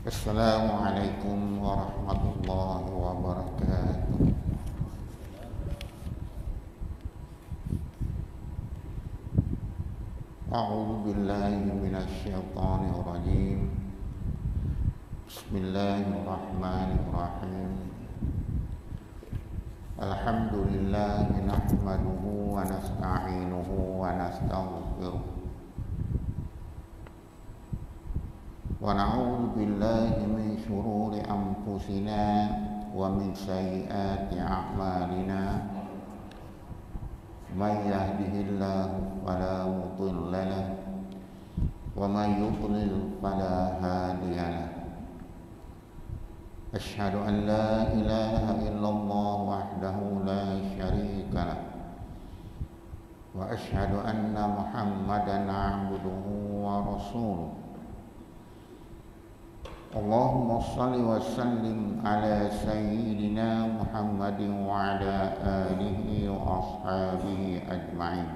Assalamualaikum warahmatullahi wabarakatuh. A'udzu billahi minasy syaithanir rajim. Bismillahirrahmanirrahim. Alhamdulillah nahmaduhu wa nasta'inuhu wa nastaghfiruh. Wa na'udzu billahi min shururi anfusina wa min sayyiati a'malina. Man yahdihillahu fala mudilla lahu wa man yudlil fala hadiya lahu. Asyhadu an la ilaha illallah wahdahu la syarika lahu wa asyhadu anna Muhammadan 'abduhu wa rasuluh. Allahumma shalli wa sallim ala sayyidina Muhammadin wa ala alihi wa ashabihi ajma'in.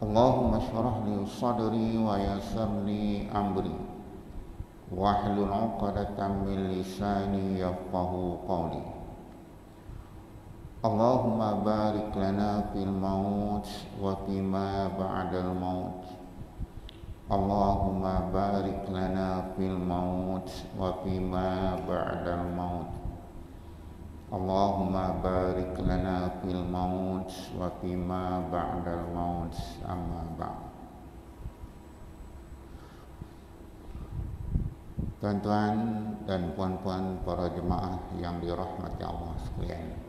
Allahumma shrah li sadri wa yassir li amri wahlul 'uqdatam min lisani yafqahu qawli. Allahumma barik lana fil maut wa fima ba'dal maut. Allahumma barik lana fil maut wa fima ba'dal maut. Allahumma barik lana fil maut wa fima ba'dal maut. Amma ba'd. Tuan-tuan dan puan-puan para jemaah yang dirahmati Allah sekalian,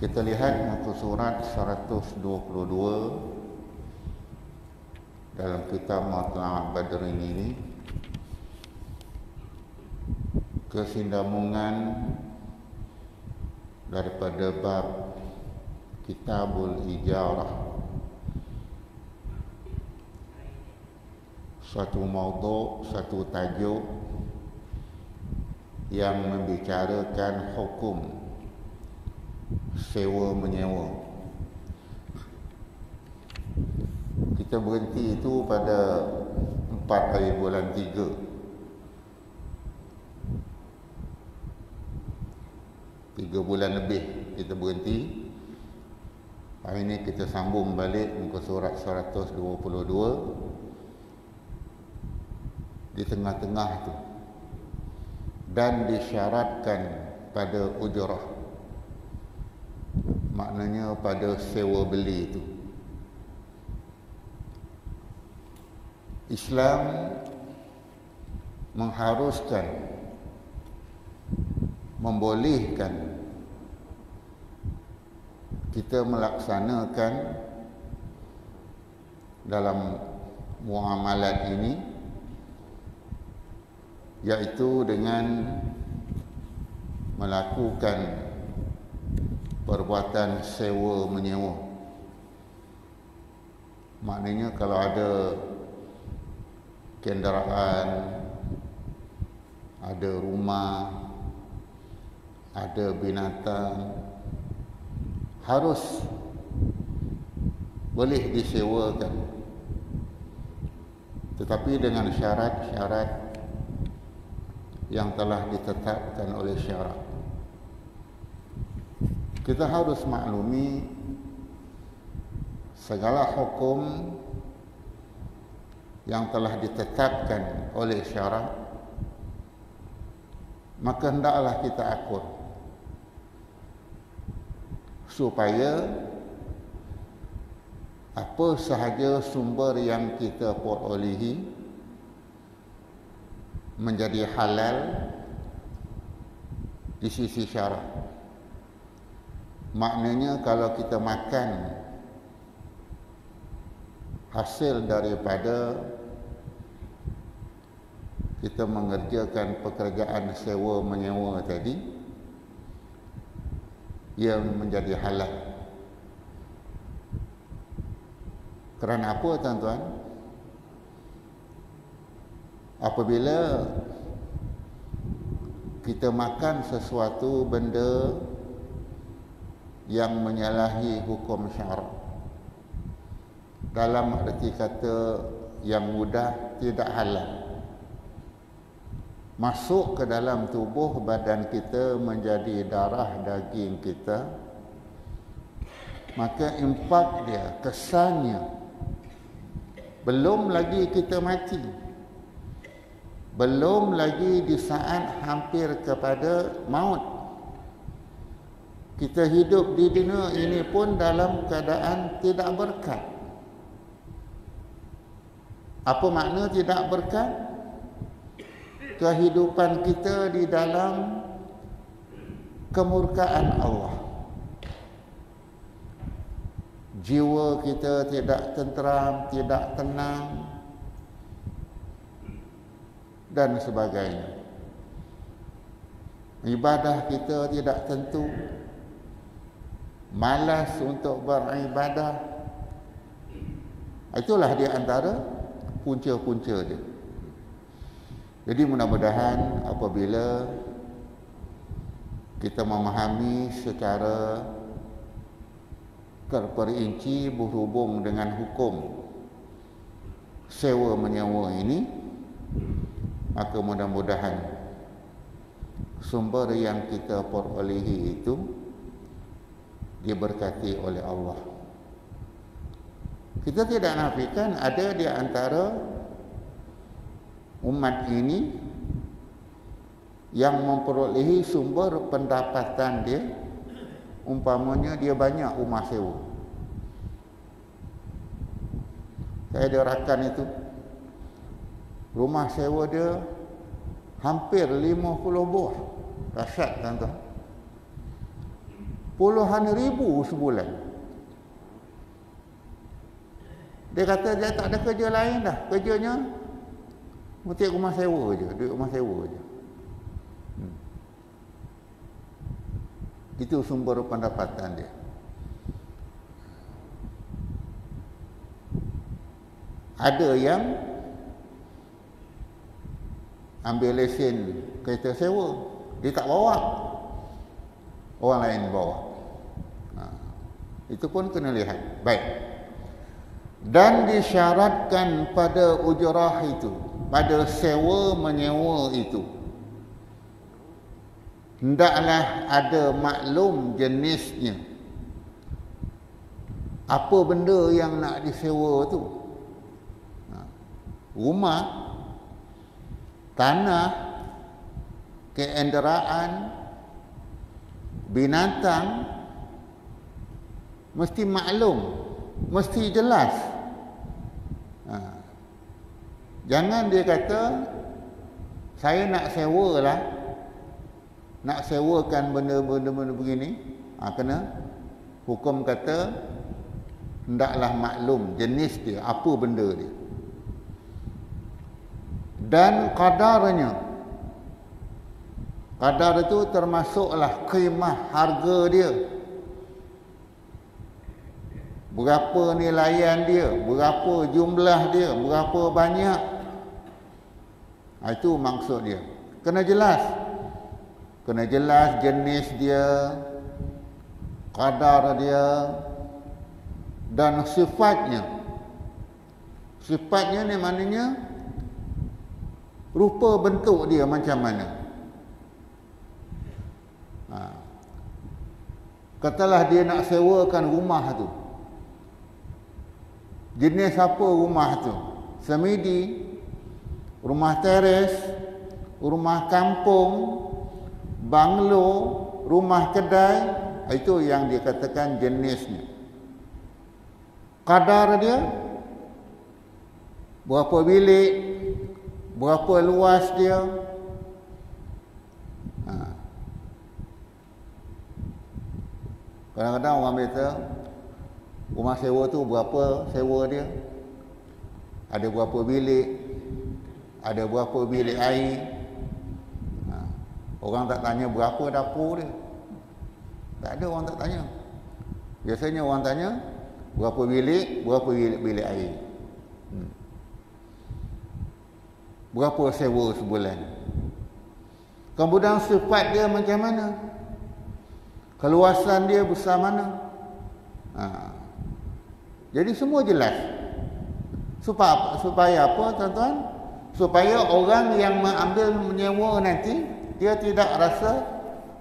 kita lihat muka surat 122 dalam kitab Matla'ah Badrin ini, kesinambungan daripada bab Kitabul Ijarah, satu maudhu', satu tajuk yang membicarakan hukum sewa menyewa. Kita berhenti itu pada 4 hari bulan 3. Tiga bulan lebih kita berhenti. Hari ini kita sambung balik muka surat 122. Di tengah-tengah itu, dan disyaratkan pada ujrah, maknanya pada sewa beli itu. Islam mengharuskan, membolehkan kita melaksanakan dalam muamalat ini, iaitu dengan melakukan perbuatan sewa menyewa. Maknanya kalau ada kenderaan, ada rumah, ada binatang, harus boleh disewakan, tetapi dengan syarat-syarat yang telah ditetapkan oleh syarak. Kita harus maklumi segala hukum yang telah ditetapkan oleh syarak, maka hendaklah kita akur supaya apa sahaja sumber yang kita perolehi menjadi halal di sisi syarak. Maknanya kalau kita makan hasil daripada kita mengerjakan pekerjaan sewa menyewa tadi, ia menjadi halal. Kerana apa, tuan-tuan? Apabila kita makan sesuatu benda yang menyalahi hukum syarak, dalam arti kata yang mudah tidak halal masuk ke dalam tubuh badan kita menjadi darah daging kita, maka impak dia, kesannya, belum lagi kita mati, belum lagi di saat hampir kepada maut, kita hidup di dunia ini pun dalam keadaan tidak berkat. Apa makna tidak berkat? Kehidupan kita di dalam kemurkaan Allah. Jiwa kita tidak tenteram, tidak tenang, dan sebagainya. Ibadah kita tidak tentu, malas untuk beribadah. Itulah di antara punca-punca dia. Jadi mudah-mudahan apabila kita memahami secara terperinci berhubung dengan hukum sewa menyewa ini, maka mudah-mudahan sumber yang kita perolehi itu diberkati oleh Allah. Kita tidak nafikan ada di antara umat ini yang memperolehi sumber pendapatan dia, umpamanya dia banyak rumah sewa. Saya ada rakan itu, rumah sewa dia hampir 50 buah. Dahsyat tuan-tuan. Puluhan ribu sebulan. Dia kata dia tak ada kerja lain dah. Kerjanya mutik rumah sewa je, duit rumah sewa je. Itu sumber pendapatan dia. Ada yang ambil lesen kereta sewa, dia tak bawa, orang lain bawa. Itu pun kena lihat. Baik. Dan disyaratkan pada ujrah itu, pada sewa menyewa itu, hendaklah ada maklum jenisnya. Apa benda yang nak disewa tu? Rumah, tanah, keenderaan, binatang, mesti maklum, mesti jelas. Jangan dia kata saya nak sewa lah, nak sewakan benda-benda begini. Kena hukum kata hendaklah maklum jenis dia, apa benda dia, dan kadarnya. Kadar itu termasuklah qimah, harga dia, berapa nilaian dia, berapa jumlah dia, berapa banyak. Itu maksud dia. Kena jelas. Kena jelas jenis dia, kadar dia, dan sifatnya. Sifatnya ni maknanya rupa bentuk dia macam mana. Katalah dia nak sewakan rumah tu, jenis apa rumah tu? Semidi, rumah teres, rumah kampung, banglo, rumah kedai. Itu yang dikatakan jenisnya. Kadar dia, berapa bilik, berapa luas dia. Kadang-kadang orang berkata rumah sewa tu berapa sewa dia, ada berapa bilik, ada berapa bilik air. Orang tak tanya berapa dapur dia. Tak ada orang tak tanya. Biasanya orang tanya berapa bilik, berapa bilik air, berapa sewa sebulan. Kemudian sifat dia macam mana, keluasan dia besar mana. Jadi semua jelas. Supaya apa tuan-tuan? Supaya orang yang mengambil menyewa nanti dia tidak rasa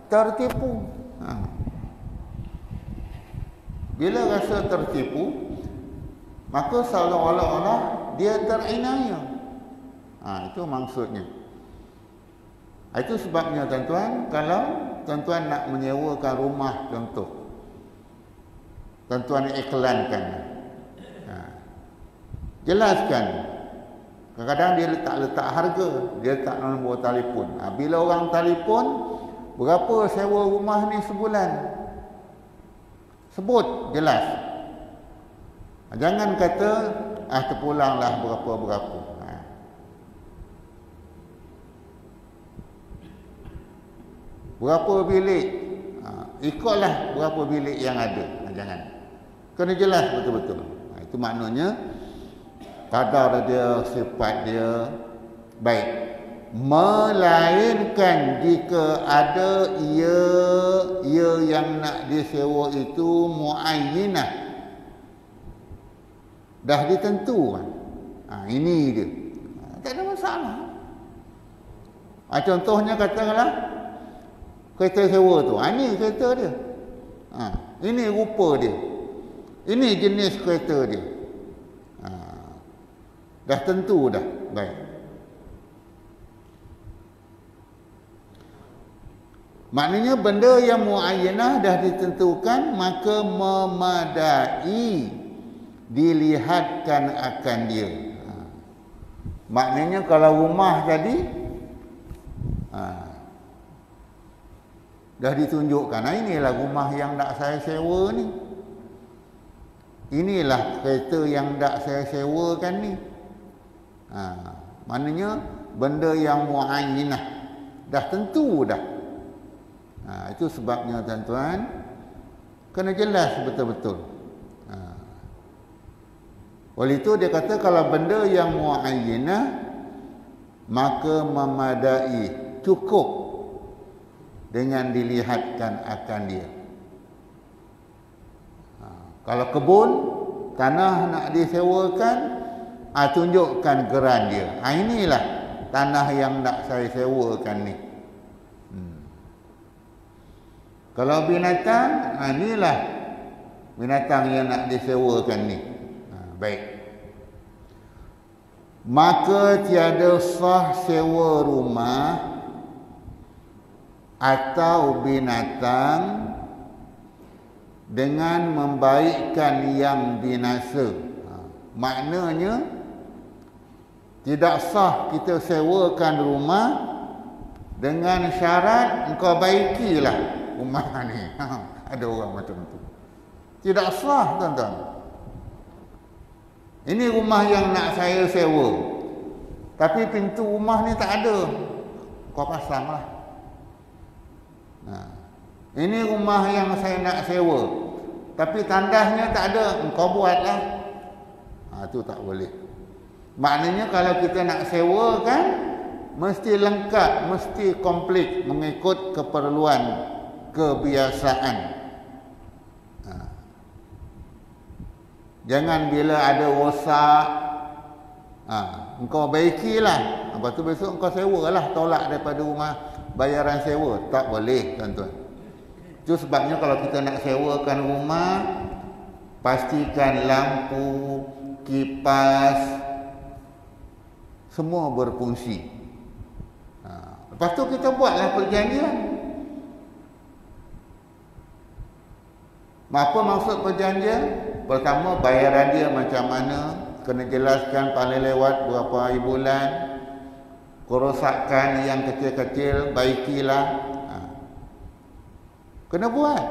tertipu. Bila rasa tertipu, maka seolah-olah dia terinaya. Itu maksudnya. Itu sebabnya tuan-tuan, kalau tuan-tuan nak menyewakan rumah contoh, tuan-tuan iklankan, jelaskan. Kadang-kadang dia letak harga, dia letak nombor telefon. Bila orang telefon, berapa sewa rumah ni sebulan? Sebut jelas. Jangan kata terpulanglah berapa-berapa. Berapa bilik? Ikutlah berapa bilik yang ada. Jangan. Kena jelas betul-betul. Itu maknanya kadar dia, sifat dia baik. Melainkan jika ada ia yang nak disewa itu muayyinah, dah ditentukan. Ini dia. Tak ada masalah. Contohnya katakanlah kereta sewa tu. Ini kereta dia. Ini rupa dia. Ini jenis kereta dia. Dah tentu dah. Baik. Maknanya benda yang muayyanah dah ditentukan, maka memadai dilihatkan akan dia. Maknanya kalau rumah tadi dah ditunjukkan, inilah rumah yang nak saya sewa ni. Inilah kereta yang nak saya sewakan ni. Maknanya benda yang muayyanah dah tentu dah. Itu sebabnya tuan-tuan kena jelas betul-betul. Oleh itu dia kata kalau benda yang muayyanah, maka memadai, cukup dengan dilihatkan akan dia. Kalau kebun, tanah nak disewakan, tunjukkan geran dia. Inilah tanah yang nak saya sewakan ni. Kalau binatang, inilah binatang yang nak disewakan ni. Baik. Maka tiada sah sewa rumah atau binatang dengan membaikkan yang binasa. Maknanya tidak sah kita sewakan rumah dengan syarat engkau baikilah rumah ni. Ada orang macam tu. Tidak sah tuan-tuan. Ini rumah yang nak saya sewa, tapi pintu rumah ni tak ada, kau pasanglah. Ini rumah yang saya nak sewa, tapi tandasnya tak ada, engkau buatlah. Itu tak boleh. Maknanya kalau kita nak sewa kan, mesti lengkap, mesti komplit mengikut keperluan, kebiasaan. Jangan bila ada rosak, engkau baikilah. Lepas tu besok engkau sewalah, tolak daripada rumah bayaran sewa. Tak boleh tuan-tuan. Itu sebabnya kalau kita nak sewakan rumah, pastikan lampu, kipas semua berfungsi. Lepas tu kita buatlah perjanjian. Apa maksud perjanjian? Pertama, bayaran dia macam mana, kena jelaskan paling lewat berapa hari bulan. Kerosakan yang kecil-kecil baikilah. Kena buat.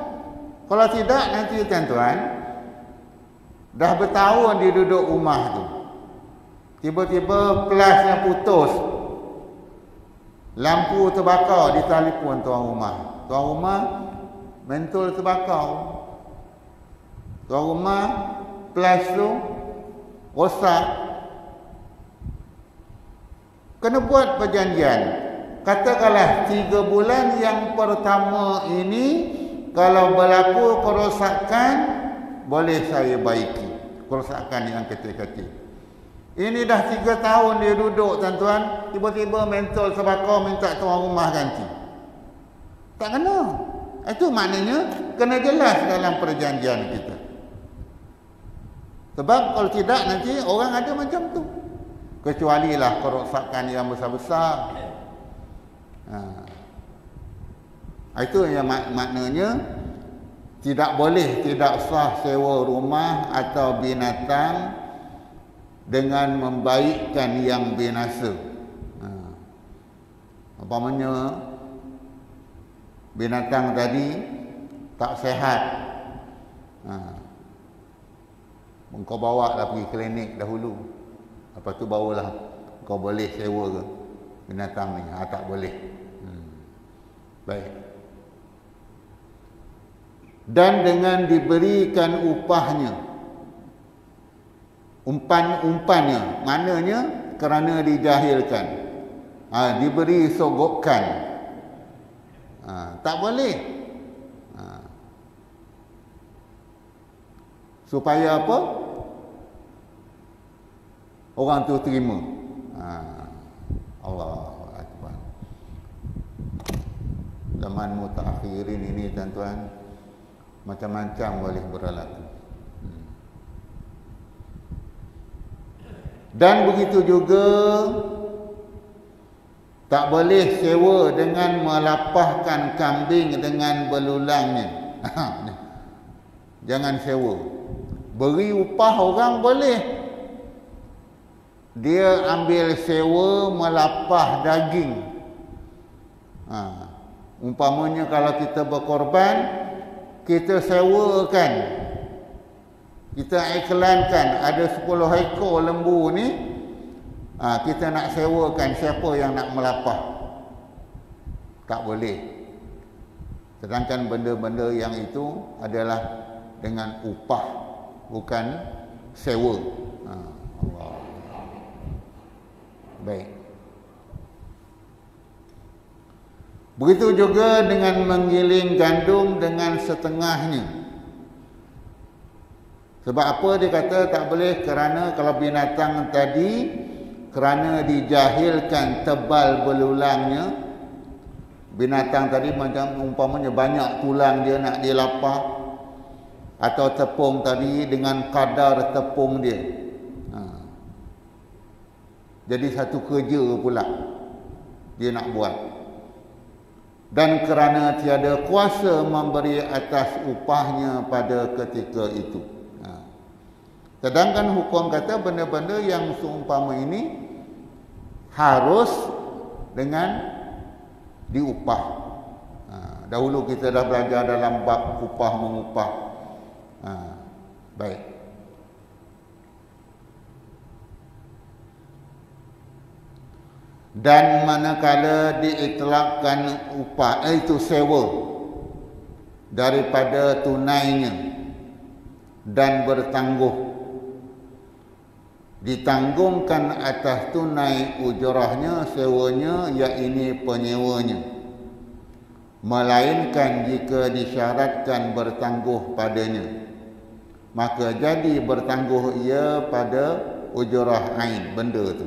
Kalau tidak nanti tuan-tuan, dah bertahun dia duduk rumah tu, tiba-tiba plasnya putus, lampu terbakar di telefon tuan rumah. Tuan rumah mentol terbakar. Tuan rumah plas tu rosak. Kena buat perjanjian. Katakanlah 3 bulan yang pertama ini, kalau berlaku kerosakan, boleh saya baiki kerosakan yang kecil-kecil. Ini dah 3 tahun dia duduk tuan-tuan, tiba-tiba mentol sebakar minta tuan rumah ganti. Tak kena. Itu maknanya kena jelas dalam perjanjian kita. Sebab kalau tidak nanti orang ada macam tu. Kecualilah kerosakan yang besar-besar. Itu yang maknanya tidak boleh, tidak sah sewa rumah atau binatang dengan membaikkan yang binasa. Umpamanya binatang tadi tak sihat, kau bawa lah pergi klinik dahulu, lepas tu barulah kau boleh sewa ke binatang ni. Tak boleh. Baik. Dan dengan diberikan upahnya, umpannya, maknanya kerana dijahilkan, diberi sogokan, tak boleh. Supaya apa? Orang tu terima. Allahu Akbar. Zaman mutakhirin ini tuan-tuan, macam-macam boleh berlaku. Dan begitu juga tak boleh sewa dengan melapahkan kambing dengan belulangnya. Jangan sewa. Beri upah orang boleh. Dia ambil sewa melapah daging. Umpamanya kalau kita berkorban, kita sewakan, kita iklankan ada 10 ekor lembu ni, kita nak sewakan siapa yang nak melapah. Tak boleh. Sedangkan benda-benda yang itu adalah dengan upah, bukan sewa. Allah. Baik. Begitu juga dengan menggiling gandum dengan setengahnya. Sebab apa dia kata tak boleh? Kerana kalau binatang tadi kerana dijahilkan tebal belulangnya, binatang tadi macam umpamanya banyak tulang dia nak dilapah, atau tepung tadi dengan kadar tepung dia, jadi satu kerja pula dia nak buat. Dan kerana tiada kuasa memberi atas upahnya pada ketika itu. Sedangkan hukum kata benda-benda yang seumpama ini harus dengan diupah. Dahulu kita dah belajar dalam bab upah mengupah. Baik. Dan manakala diitlakkan upah, itu sewa daripada tunainya dan bertangguh, ditanggungkan atas tunai ujrahnya, sewanya, iaitu penyewanya, melainkan jika disyaratkan bertangguh padanya, maka jadi bertangguh ia pada ujrah ain, benda tu.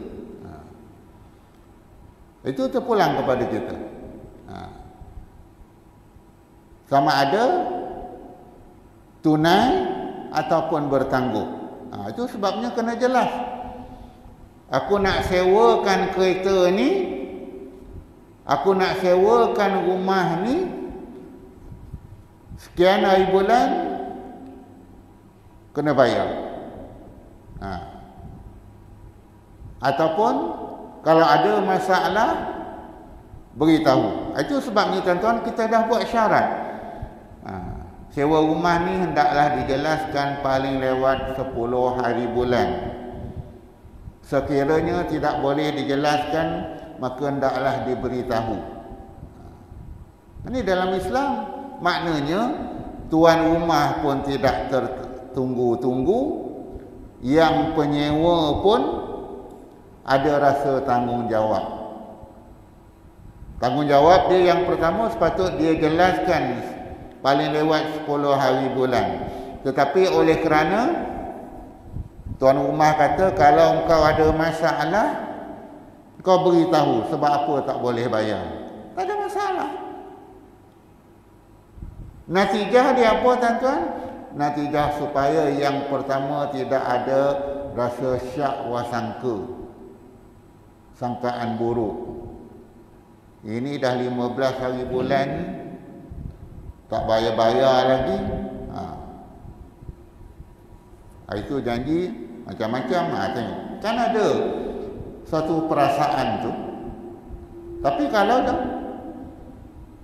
Itu terpulang kepada kita. Sama ada tunai ataupun bertangguh. Itu sebabnya kena jelas. Aku nak sewakan kereta ni, aku nak sewakan rumah ni, sekian hari bulan kena bayar. Ataupun kalau ada masalah, beritahu. Itu sebabnya tuan-tuan kita dah buat syarat. Sewa rumah ni hendaklah dijelaskan paling lewat 10 hari bulan. Sekiranya tidak boleh dijelaskan, maka hendaklah diberitahu. Ini dalam Islam maknanya tuan rumah pun tidak tertunggu-tunggu, yang penyewa pun ada rasa tanggungjawab. Tanggungjawab dia yang pertama sepatut dia jelaskan paling lewat 10 hari bulan. Tetapi oleh kerana Tuan rumah kata kalau engkau ada masalah, kau beritahu sebab apa tak boleh bayar. Tak ada masalah. Natijah dia apa tuan-tuan? Natijah supaya yang pertama tidak ada rasa syak wa sangka. Sangkaan buruk. Ini dah 15 hari bulan tak bayar-bayar lagi. Itu janji macam-macam. Tengok. Kan ada satu perasaan tu. Tapi kalau dah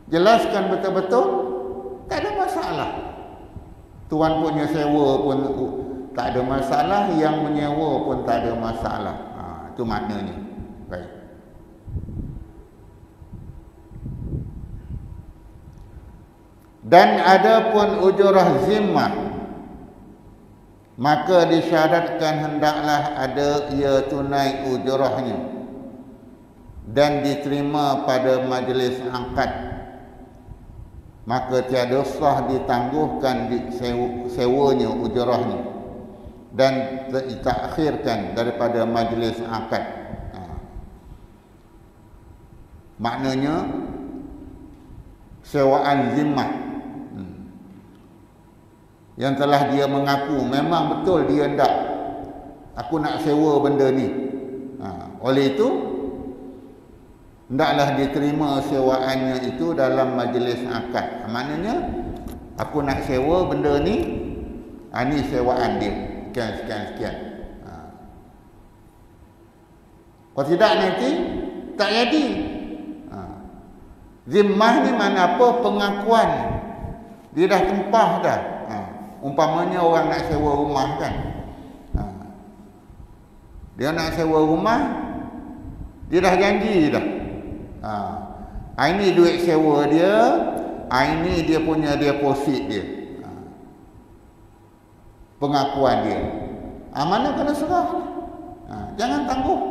jelaskan betul-betul, tak ada masalah. Tuan punya sewa pun tak ada masalah, yang menyewa pun tak ada masalah. Itu maknanya. Baik. Dan ada pun ujurah zimmah, maka disyaratkan hendaklah ada ia tunai ujurahnya dan diterima pada majlis akad, maka tiada sah ditangguhkan sewanya ujurahnya dan ditakhirkan daripada majlis akad. Maknanya sewaan zimmah yang telah dia mengaku memang betul dia hendak aku nak sewa benda ni. Oleh itu hendaklah diterima sewaannya itu dalam majlis akad. Maknanya aku nak sewa benda ni, ni sewaan dia sekian. Kalau tidak nanti tak jadi. Zimmah ni mana apa? Pengakuan. Dia dah tempah dah. Umpamanya orang nak sewa rumah kan. Dia nak sewa rumah, dia dah janji dah. Ini duit sewa dia, ini dia punya deposit dia. Pengakuan dia. Mana kena serah. Jangan tangguh.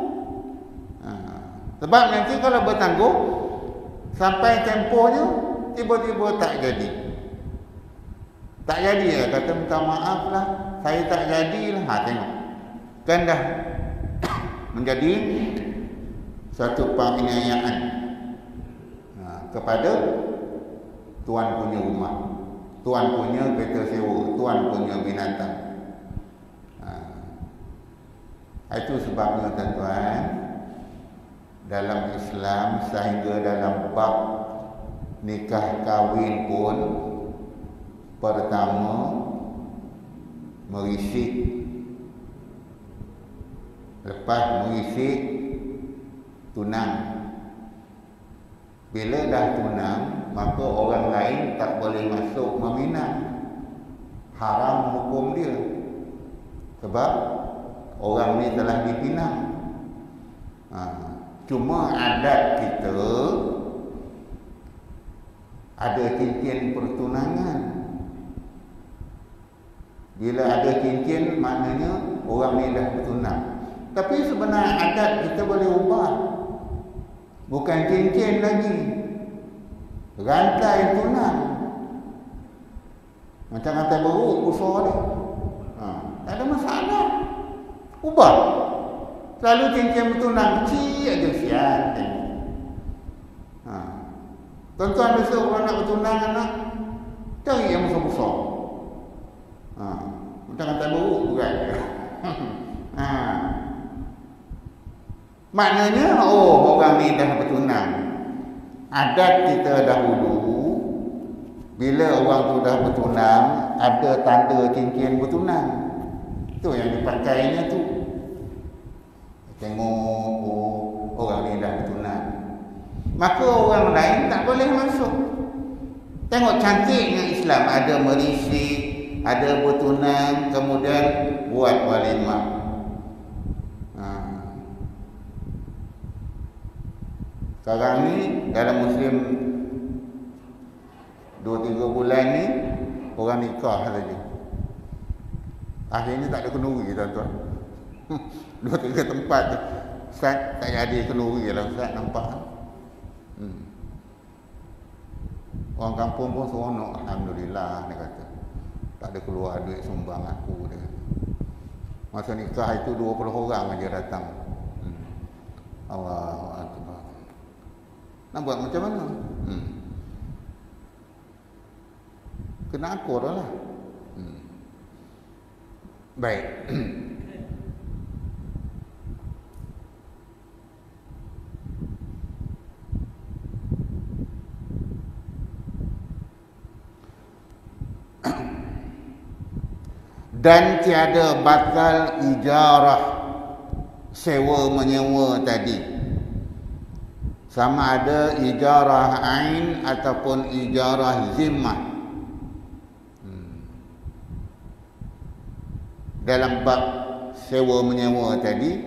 Sebab nanti kalau bertangguh, sampai tempohnya tiba-tiba tak jadi. Tak jadi ya, kata minta maaf lah, saya tak jadilah. Tengok. Kan dah menjadi satu penganiayaan kepada tuan punya rumah, tuan punya kereta sewa, tuan punya binatang. Itu sebabnya tuan-tuan, dalam Islam sehingga dalam bab nikah kahwin pun pertama merisik, lepas merisik tunang. Bila dah tunang, maka orang lain tak boleh masuk meminang. Haram hukum dia. Sebab orang ni telah dipinang. Cuma adat kita ada cincin pertunangan. Bila ada cincin, maknanya orang ni dah bertunang. Tapi sebenarnya adat kita boleh ubah. Bukan cincin lagi, rantai tunang. Macam rantai beruk besar dia. Tak ada masalah. Ubah. Selalu cincin bertunang kecil aja sian. Tuan-tuan besok orang nak bertunang anak, cari yang besar-besar. Macam rantai beruk bukan. Maknanya orang ni dah bertunang. Adat kita dahulu, bila orang tu dah bertunang, ada tanda cincin bertunang. Itu yang dipakainya tu. Tengok orang ni dah bertunang, maka orang lain tak boleh masuk. Tengok cantiknya Islam, ada merisik, ada bertunang, kemudian buat walimah. Sekarang ni dalam Muslim 2-3 bulan ni orang nikah saja. Akhirnya tak ada kenduri tuan-tuan. 2-3 tempat tu Ustaz tak jadi kenduri lah Ustaz, nampak. Orang kampung pun seronok, alhamdulillah dia kata. Tak ada keluar duit sumbang aku dia. Masa nikah itu 20 orang aja datang. Allahu Akbar. Nak buat macam mana? Kena akur lah. Baik. Dan tiada batal ijarah sewa menyewa tadi, sama ada ijarah ain ataupun ijarah zimmah. Dalam bab sewa menyewa tadi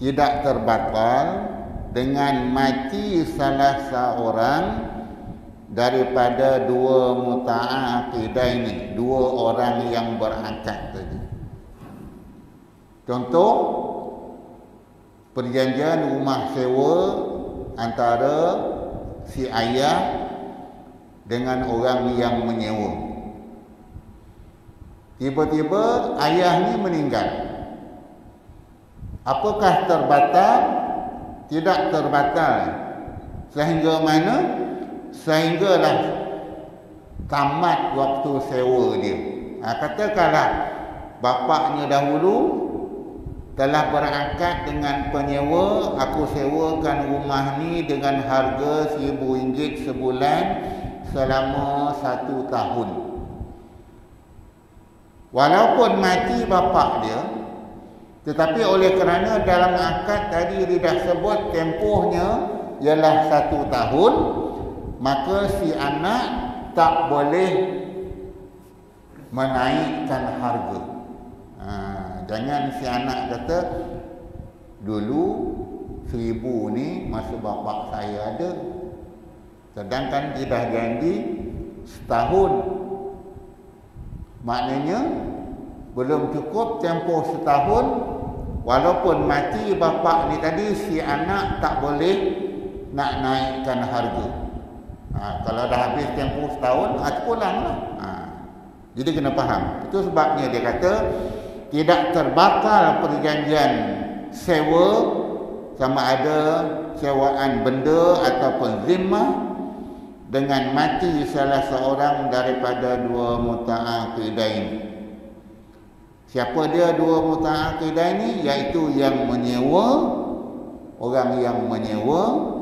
tidak terbatal dengan mati salah seorang daripada dua muta'aqidah ini, dua orang yang berakad tadi. Contoh, perjanjian rumah sewa antara si ayah dengan orang yang menyewa. Tiba-tiba ayah ni meninggal. Apakah terbatal? Tidak terbatal. Sehingga mana? Sehinggalah tamat waktu sewa dia. Katakanlah bapaknya dahulu telah berakad dengan penyewa, aku sewakan rumah ni dengan harga RM1,000 sebulan selama 1 tahun. Walaupun mati bapak dia, tetapi oleh kerana dalam akad tadi dia dah sebut tempohnya ialah 1 tahun, maka si anak tak boleh menaikkan harga. Jangan si anak kata, dulu 1,000 ni masa bapak saya ada, sedangkan dia dah janji setahun. Maknanya belum cukup tempoh setahun, walaupun mati bapak ni tadi, si anak tak boleh nak naikkan harga. Kalau dah habis tempoh setahun, pulanglah. Jadi kena faham. Itu sebabnya dia kata tidak terbatal perjanjian sewa, sama ada sewaan benda ataupun zimmah, dengan mati salah seorang daripada dua muta'aqidah ini. Siapa dia dua muta'aqidah ini? Iaitu yang menyewa, orang yang menyewa,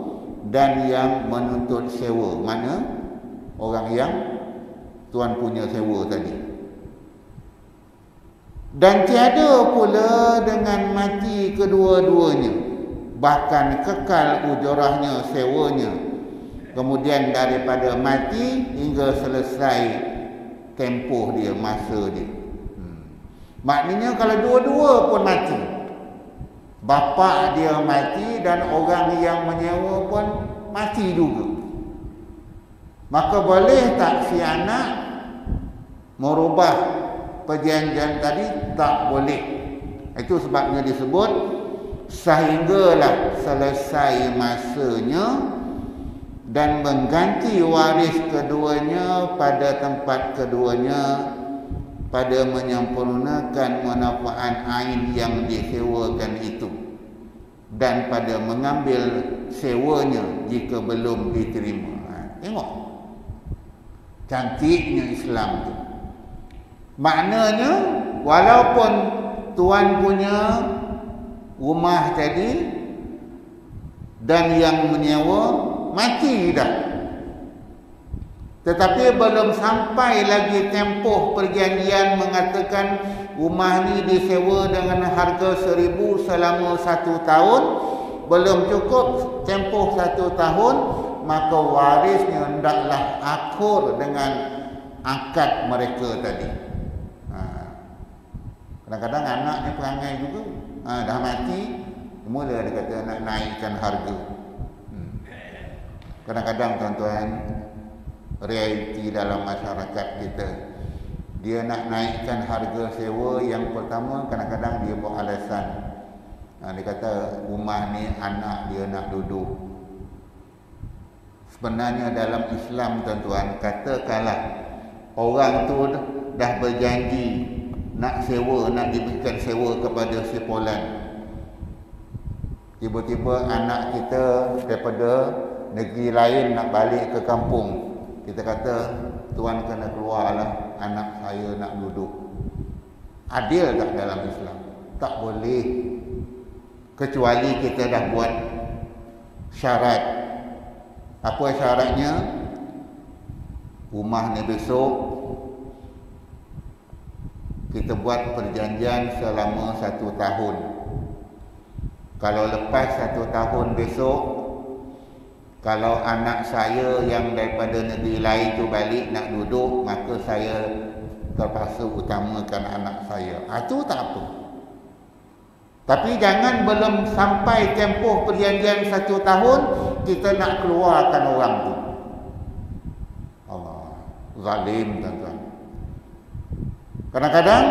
dan yang menuntut sewa. Mana? Orang yang tuan punya sewa tadi. Dan tiada pula dengan mati kedua-duanya, bahkan kekal ujurahnya sewanya, kemudian daripada mati hingga selesai tempoh dia, masa dia. Maknanya kalau dua-dua pun mati, bapa dia mati dan orang yang menyewa pun mati juga, maka boleh tak si anak merubah perjanjian tadi? Tak boleh. Itu sebabnya disebut sehinggalah selesai masanya dan mengganti waris keduanya pada tempat keduanya pada menyempurnakan manfaat ain yang disewakan itu, dan pada mengambil sewanya jika belum diterima. Tengok cantiknya Islam tu. Maknanya walaupun tuan punya rumah tadi dan yang menyewa mati dah, tetapi belum sampai lagi tempoh perjanjian mengatakan rumah ni disewa dengan harga 1,000 selama 1 tahun, belum cukup tempoh 1 tahun, maka warisnya hendaklah akur dengan akad mereka tadi. Kadang-kadang anak ni perangai juga, dah mati, mula dia kata nak naikkan harga. Kadang-kadang tuan-tuan, realiti dalam masyarakat kita, dia nak naikkan harga sewa. Yang pertama, kadang-kadang dia buat alasan, dia kata rumah ni anak dia nak duduk. Sebenarnya dalam Islam tuan-tuan, katakanlah orang tu dah berjanji nak sewa, nak diberikan sewa kepada si Polan. Tiba-tiba anak kita daripada negeri lain nak balik ke kampung. Kita kata, tuan kena keluarlah, anak saya nak duduk. Adil tak dalam Islam? Tak boleh. Kecuali kita dah buat syarat. Apa syaratnya? Rumah ni besok kita buat perjanjian selama 1 tahun. Kalau lepas 1 tahun besok, kalau anak saya yang daripada negeri lain tu balik nak duduk, maka saya terpaksa utamakan anak saya. Itu tak apa. Tapi jangan belum sampai tempoh perjanjian 1 tahun, kita nak keluarkan orang tu. Allah, zalim tuan-tuan. Kadang-kadang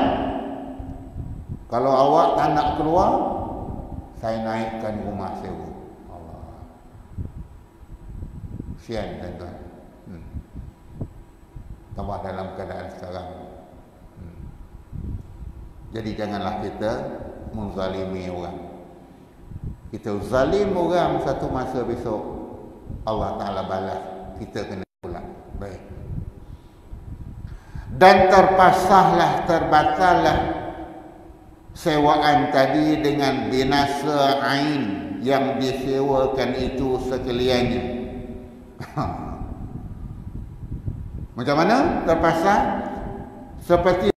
kalau awak tak nak keluar, saya naikkan rumah sewa. Allah, kesian tuan-tuan. Tambah dalam keadaan sekarang. Jadi janganlah kita menzalimi orang. Kita zalim orang, satu masa besok Allah Ta'ala balas, kita kena pulang. Baik. Dan terbatallah sewaan tadi dengan binasa ain yang disewakan itu sekaliannya. Macam mana terpasang? Seperti